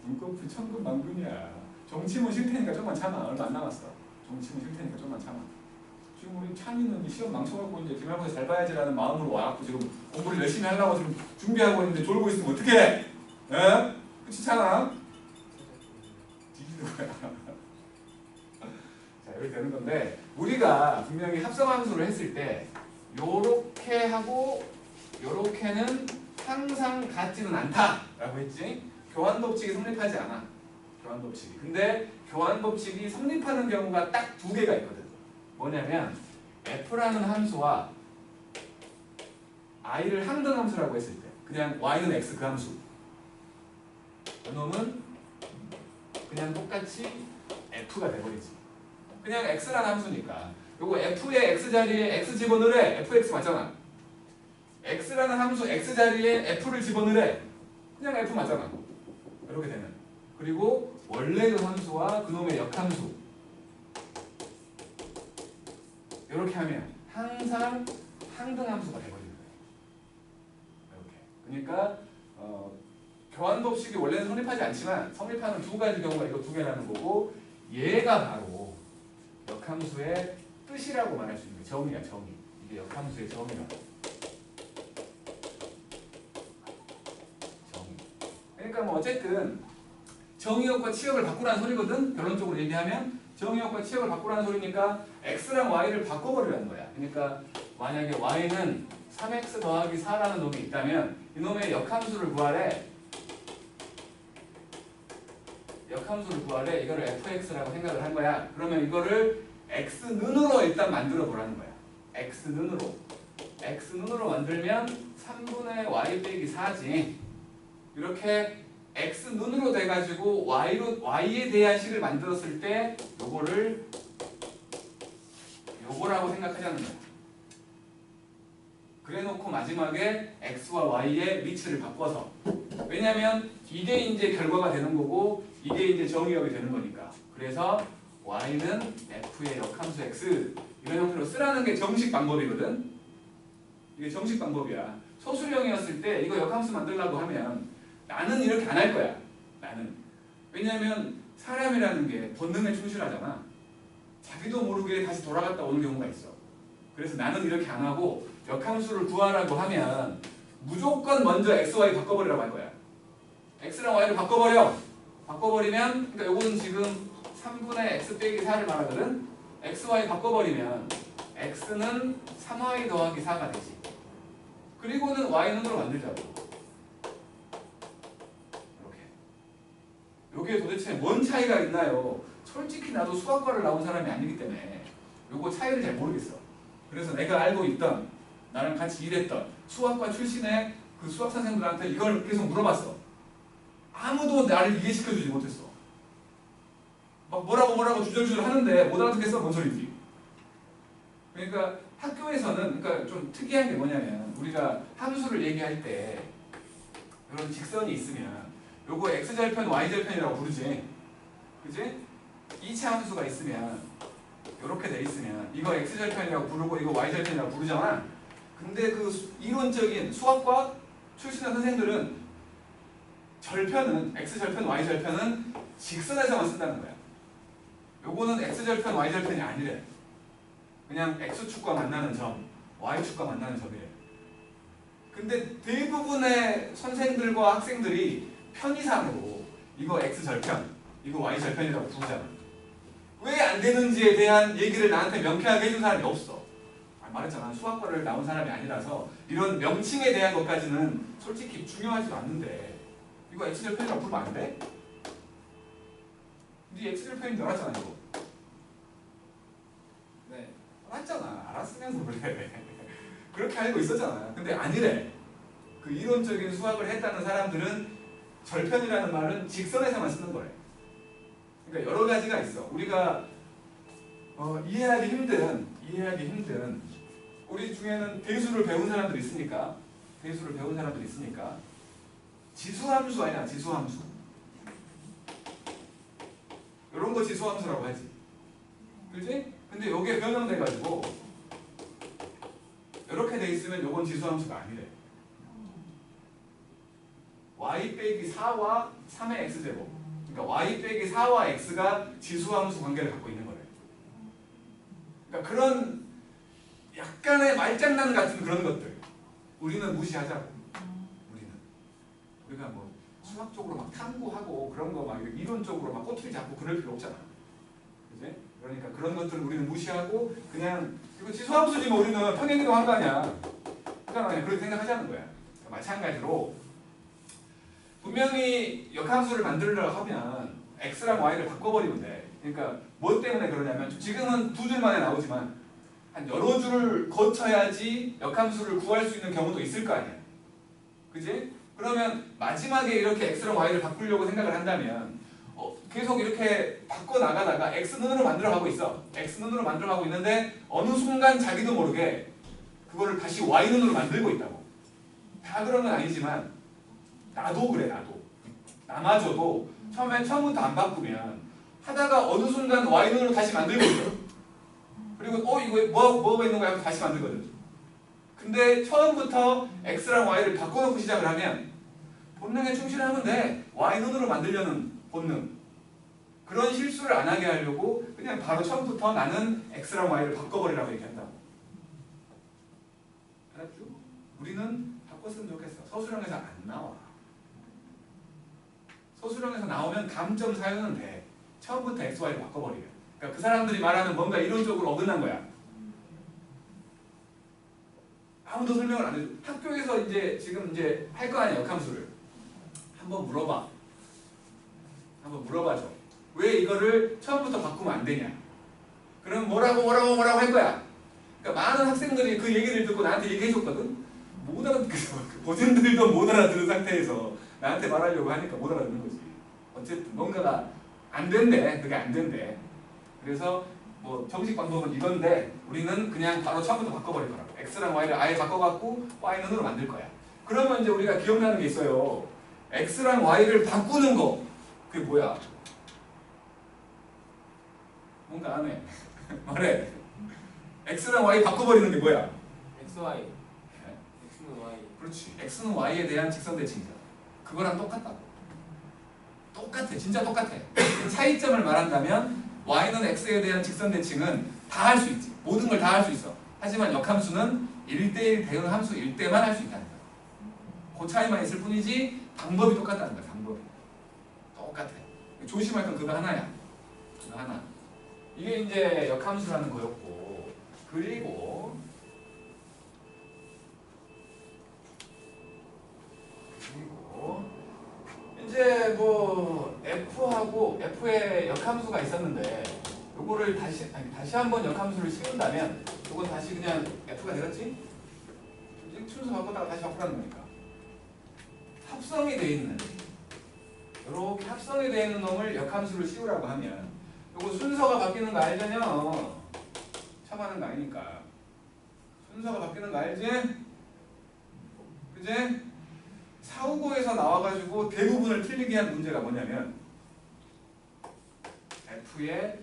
문법은 천근만근이야. 정치문 쉴 테니까 좀만 참아. 얼마 안 남았어. 정치문 쉴 테니까 좀만 참아. 지금 우리 창이는 시험 망쳐갖고 이제 기말고사 잘 봐야지라는 마음으로 와갖고 지금 공부를 열심히 하려고 지금 준비하고 있는데 졸고 있으면 어떡해? 에? 그렇지 않아? 뒤지는 거야. 자, 이렇게 되는 건데 우리가 분명히 합성함수를 했을 때 요렇게 하고 요렇게는 항상 같지는 않다라고 했지. 교환법칙이 성립하지 않아. 교환법칙이. 근데 교환법칙이 성립하는 경우가 딱 두 개가 있거든. 뭐냐면 F라는 함수와 I를 항등함수라고 했을 때 그냥 Y는 X 그 함수 이놈은 그냥 똑같이 F가 돼버리지. 그냥 X라는 함수니까 요거 F의 X 자리에 X 집어넣으래. FX 맞잖아. X라는 함수 X 자리에 F를 집어넣으래. 그냥 F 맞잖아. 이렇게 되면. 그리고 원래 그 함수와 그놈의 역함수 이렇게 하면 항상 항등함수가 되버리는 거예요. 이렇게. 그러니까 교환법칙이 원래는 성립하지 않지만 성립하는 두 가지 경우가 이거 두 개라는 거고 얘가 바로 역함수의 뜻이라고 말할 수 있는 정의야. 정의. 이게 역함수의 정의라고. 정의. 그러니까 뭐 어쨌든 정의역과 치역을 바꾸라는 소리거든. 결론적으로 얘기하면 정의역과 치역을 바꾸라는 소리니까 x랑 y를 바꿔버리라는 거야. 그러니까 만약에 y는 3x 더하기 4라는 놈이 있다면 이놈의 역함수를 구하래. 역함수를 구하래. 이거를 fx라고 생각을 한 거야. 그러면 이거를 x는으로 일단 만들어 보라는 거야. x는으로. x는으로 만들면 3분의 y 빼기 4지. 이렇게 x눈으로 돼가지고 y에 대한 식을 만들었을 때 요거라고 생각하자는 거야. 그래놓고 마지막에 x와 y의 위치를 바꿔서 왜냐면 이게 이제 결과가 되는 거고 이게 이제 정의역이 되는 거니까 그래서 y는 f의 역함수 x 이런 형태로 쓰라는 게 정식 방법이거든. 이게 정식 방법이야. 소수령이었을 때 이거 역함수 만들려고 하면 나는 이렇게 안 할 거야. 나는. 왜냐하면 사람이라는 게 본능에 충실하잖아. 자기도 모르게 다시 돌아갔다 오는 경우가 있어. 그래서 나는 이렇게 안 하고 역함수를 구하라고 하면 무조건 먼저 x, y 바꿔버리라고 할 거야. x랑 y를 바꿔버려. 바꿔버리면 그러니까 요거는 지금 3분의 x 빼기 4를 말하거든. x, y 바꿔버리면 x는 3y 더하기 4가 되지. 그리고는 y는으로 만들자고. 요게 도대체 뭔 차이가 있나요? 솔직히 나도 수학과를 나온 사람이 아니기 때문에 요거 차이를 잘 모르겠어. 그래서 내가 알고 있던 나랑 같이 일했던 수학과 출신의 그 수학 선생님들한테 이걸 계속 물어봤어. 아무도 나를 이해시켜주지 못했어. 막 뭐라고 주절주절 하는데 못 알아듣겠어. 뭔 소리지? 그러니까 학교에서는 그러니까 좀 특이한 게 뭐냐면 우리가 함수를 얘기할 때 이런 직선이 있으면 요거 x절편, y절편이라고 부르지. 그지? 2차 함수가 있으면 이렇게 돼 있으면 이거 x절편이라고 부르고 이거 y절편이라고 부르잖아. 근데 그 이론적인 수학과 출신한 선생들은 절편은 x절편, y절편은 직선에서만 쓴다는 거야. 요거는 x절편, y절편이 아니래. 그냥 x축과 만나는 점, y축과 만나는 점이래. 근데 대부분의 선생들과 학생들이 편의상으로 이거 x절편, 이거 y절편이라고 부르잖아. 왜 안 되는지에 대한 얘기를 나한테 명쾌하게 해준 사람이 없어. 말했잖아. 수학과를 나온 사람이 아니라서 이런 명칭에 대한 것까지는 솔직히 중요하지도 않는데 이거 x절편이라고 부르면 안 돼? 네 x절편인 줄 알았잖아 이거. 네. 알았잖아. 알았으면서 그래. 그렇게 알고 있었잖아. 근데 아니래. 그 이론적인 수학을 했다는 사람들은 절편이라는 말은 직선에서만 쓰는 거래. 그러니까 여러 가지가 있어. 우리가 이해하기 힘든 우리 중에는 대수를 배운 사람들이 있으니까 지수함수 아니야. 지수함수. 이런 거 지수함수라고 하지. 그지? 근데 요게 변형돼가지고 이렇게 돼 있으면 요건 지수함수가 아니래. y 빼기 4와 3의 x제곱. 그러니까 y 빼기 4와 x가 지수함수 관계를 갖고 있는 거래. 그러니까 그런 약간의 말장난 같은 그런 것들 우리는 무시하자고. 우리가 뭐 수학적으로 막 탐구하고 그런 거 막 이론적으로 막 꼬투리 잡고 그럴 필요 없잖아. 그지? 그러니까 그런 것들을 우리는 무시하고 그냥 이거 지수함수지 뭐 우리는 평행이동 한 거 아니야. 그러니까 그렇게 생각하자는 거야. 그러니까 마찬가지로 분명히 역함수를 만들려고 하면 x랑 y를 바꿔버리면 돼. 그러니까 뭐 때문에 그러냐면 지금은 두 줄 만에 나오지만 한 여러 줄을 거쳐야지 역함수를 구할 수 있는 경우도 있을 거 아니야. 그지? 그러면 마지막에 이렇게 x랑 y를 바꾸려고 생각을 한다면 계속 이렇게 바꿔나가다가 x눈으로 만들어가고 있어. x눈으로 만들어가고 있는데 어느 순간 자기도 모르게 그거를 다시 y눈으로 만들고 있다고. 다 그런 건 아니지만 나도 그래. 나마저도 처음부터 안 바꾸면 하다가 어느 순간 y눈으로 다시 만들고 있어. 그리고 이거 뭐가 있는 거야 하고 다시 만들거든. 근데 처음부터 x랑 y를 바꿔놓고 시작을 하면 본능에 충실하면 돼. y눈으로 만들려는 본능. 그런 실수를 안 하게 하려고 그냥 바로 처음부터 나는 x랑 y를 바꿔버리라고 얘기한다고. 알았죠? 우리는 바꿨으면 좋겠어. 서술형에서 안 나와. 서술형에서 나오면 감점 사용은 돼. 처음부터 x, y를 바꿔버리면. 그러니까 그 사람들이 말하는 뭔가 이론적으로 어긋난 거야. 아무도 설명을 안 해줘. 학교에서 지금 할 거 아니야, 역함수를. 한번 물어봐줘. 왜 이거를 처음부터 바꾸면 안 되냐? 그럼 뭐라고 할 거야. 그러니까 많은 학생들이 그 얘기를 듣고 나한테 얘기해줬거든. 못 알아듣겠어. 본인들도 못 알아들은 상태에서 나한테 말하려고 하니까 못 알아듣는 거지. 어쨌든 뭔가가 안 된대. 그게 안 된대. 그래서 뭐 정식 방법은 이건데 우리는 그냥 바로 처음부터 바꿔버릴 거라고. x랑 y를 아예 바꿔갖고 y눈으로 만들 거야. 그러면 이제 우리가 기억나는 게 있어요. x랑 y를 바꾸는 거. 그게 뭐야? 뭔가 안 해. 말해. x랑 y 바꿔버리는 게 뭐야? XY. X는 Y. 그렇지. x는 y에 대한 직선 대칭이잖아. 그거랑 똑같다고. 똑같아. 진짜 똑같아. 차이점을 말한다면 y는 x에 대한 직선 대칭은 다 할 수 있지. 모든 걸 다 할 수 있어. 하지만 역함수는 1대1 대응 함수일 때만 할 수 있다는 거야. 그 차이만 있을 뿐이지 방법이 똑같다는 거야. 방법이. 똑같아. 조심할 건 그거 하나야. 그거 하나. 이게 이제 역함수라는 거였고, 그리고 이제 뭐 f하고 f의 역함수가 있었는데 요거를 다시 한번 역함수를 씌운다면 요건 다시 그냥 F가 되겠지? 이제 순서 바꾸다가 다시 바꾸라는 거니까. 합성이 돼 있는 이렇게 합성이 돼 있는 놈을 역함수를 씌우라고 하면 요거 순서가 바뀌는 거 알잖여. 참하는 거 아니니까. 순서가 바뀌는 거 알지? 그지? 사후고에서 나와가지고 대부분을 틀리게 한 문제가 뭐냐면 F에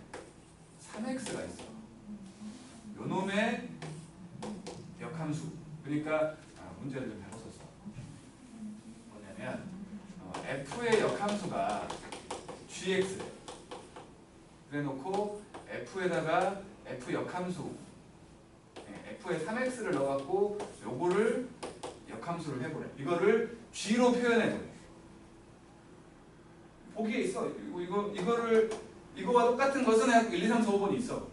3x가 있어. 요 놈의 역함수. 그러니까 문제를 좀 해봤었어. 뭐냐면 F의 역함수가 gx 그래놓고 F에다가 F 역함수 F에 3x를 넣어갖고 요거를 역함수를 해보래. 이거를 g로 표현해보래. 보기에 있어. 이거와 똑같은 것은 해갖고 1, 2, 3, 4, 5번이 있어.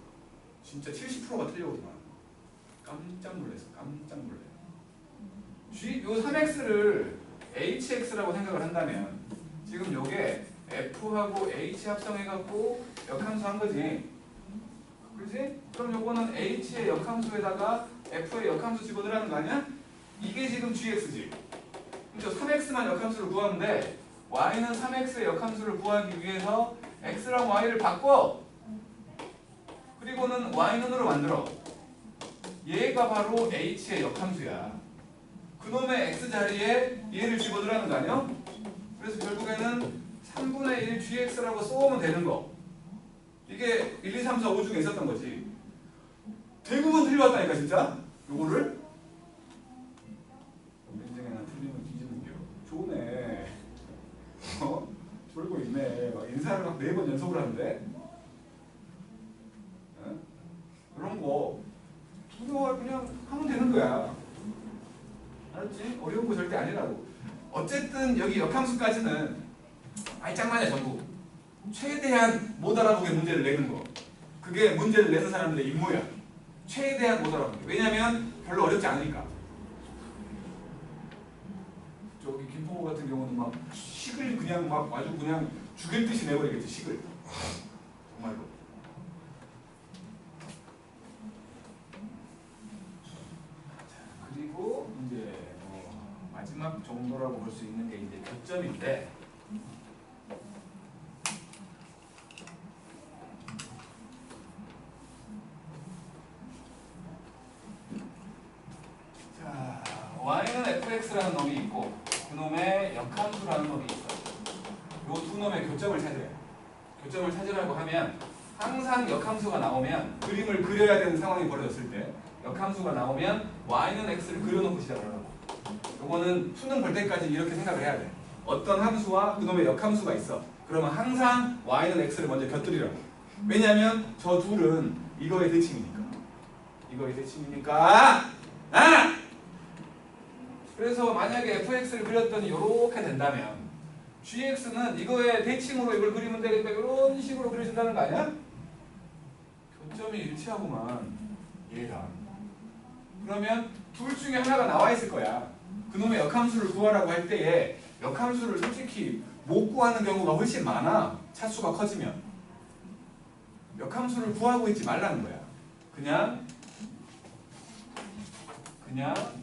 진짜 70%가 틀려오더만. 깜짝 놀랐어. 깜짝 놀래. 요 3x를 hx라고 생각을 한다면 지금 요게 f하고 h 합성해갖고 역함수 한 거지. 그렇지? 그럼 요거는 h의 역함수에다가 f의 역함수 집어넣으라는 거 아니야? 이게 지금 gx지. 그렇죠? 3x만 역함수를 구하는데 y는 3x의 역함수를 구하기 위해서 x랑 y를 바꿔. 그리고는 y는으로 만들어. 얘가 바로 h의 역함수야. 그놈의 x 자리에 얘를 집어넣으라는 거 아니야? 그래서 결국에는 3분의 1 gx라고 써오면 되는 거. 이게 1, 2, 3, 4, 5 중에 있었던 거지. 대부분 틀려왔다니까 진짜. 요거를 인생에나 틀리면 뒤지는 겨. 좋네. 졸고 있네. 인사를 막 4번 연속을 하는데. 그런 거 그냥 하면 되는 거야. 알았지? 어려운 거 절대 아니라고. 어쨌든 여기 역함수까지는 말장난이야 전부. 최대한 못 알아보게 문제를 내는 거. 그게 문제를 내는 사람들의 임무야. 최대한 못 알아보게. 왜냐면 별로 어렵지 않으니까. 저기 김포 같은 경우는 막 식을 그냥 막 아주 그냥 죽일 듯이 내버리겠지. 식을. 정말로. 그리고 이제 마지막 정도라고 볼 수 있는 게 이제 교점인데, 자, y는 fx라는 놈이 있고 그놈의 역함수라는 놈이 있어. 요 두 놈의 교점을 찾으래. 교점을 찾으라고 하면 항상 역함수가 나오면 그림을 그려야 되는 상황이 벌어졌을 때 역함수가 나오면 y는 x를 그려놓고 시작을 하라고. 요거는 수능 볼 때까지 이렇게 생각을 해야 돼. 어떤 함수와 그놈의 역함수가 있어. 그러면 항상 y는 x를 먼저 곁들이라고. 왜냐면 저 둘은 이거의 대칭이니까. 이거의 대칭이니까. 그래서 만약에 fx를 그렸더니 이렇게 된다면 gx는 이거의 대칭으로 이걸 그리면 되니까 이런 식으로 그려진다는 거 아니야? 교점이 일치하구만. 얘랑. 그러면 둘 중에 하나가 나와 있을 거야. 그놈의 역함수를 구하라고 할 때에 역함수를 솔직히 못 구하는 경우가 훨씬 많아. 차수가 커지면. 역함수를 구하고 있지 말라는 거야. 그냥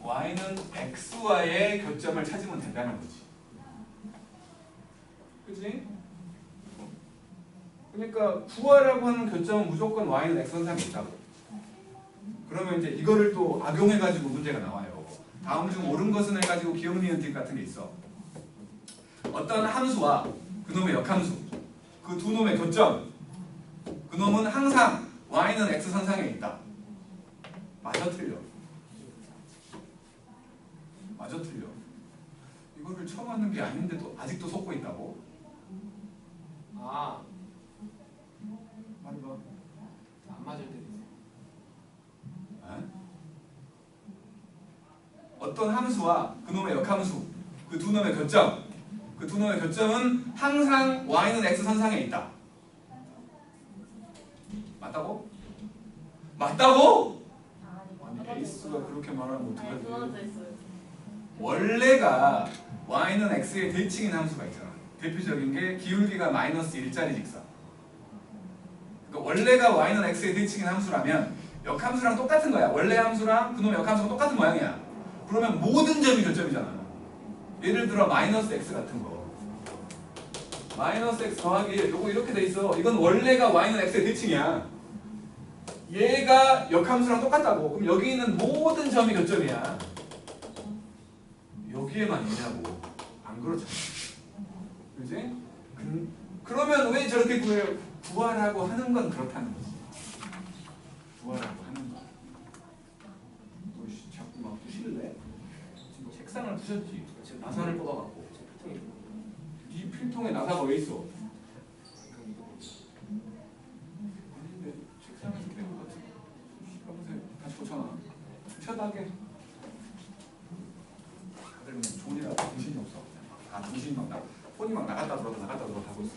y는 x와의 교점을 찾으면 된다는 거지. 그치? 그러니까 구하라고 하는 교점은 무조건 y는 x 선상에 있다고. 그러면 이제 이거를 또 악용해가지고 문제가 나와요. 다음 중 옳은 것은 해가지고 기억 니은 뒷 같은 게 있어. 어떤 함수와 그놈의 역함수, 그 두 놈의 교점, 그놈은 항상 y는 x 선상에 있다. 맞아 틀려. 맞아 틀려. 이거를 처음 하는 게 아닌데도 아직도 속고 있다고? 말해봐. 안 맞을 때도 있어. 어떤 함수와 그놈의 역함수, 그 두 놈의 교점, 그 두 놈의 교점은 항상 y는 x 선상에 있다. 맞다고? 맞다고? 아니 에이스가 그렇게 말하면 아니 부러져 어떡하지? 있어요. 원래가 y는 x의 대칭인 함수가 있잖아. 대표적인 게 기울기가 마이너스 1짜리 직선. 그러니까 원래가 y는 x의 대칭인 함수라면 역함수랑 똑같은 거야. 원래 함수랑 그놈의 역함수가 똑같은 모양이야. 그러면 모든 점이 교점이잖아. 예를 들어 마이너스 x 같은 거. 마이너스 x 더하기 1 요거 이렇게 돼 있어. 이건 원래가 y는 x의 대칭이야. 얘가 역함수랑 똑같다고. 그럼 여기 있는 모든 점이 교점이야. 여기에만 있냐고. 안 그렇잖아. 그지? 그러면 왜 저렇게 구해요? 구하라고 하는 건 그렇다는 거지. 구하라고 하는 거. 너 자꾸 막 부실래? 지금 책상을 부셨지? 나사를 뽑아갖고. 네 필통에 나사가 왜 있어? 아닌데 책상에서 뺀 거 같아. 가보세요. 다시 고쳐놔. 쳐다게. 다들 그냥 존이라 정신이 없어. 다 정신이 막 나. 폰이 막 나갔다 들어왔다 나갔다 들어왔다 하고 있어.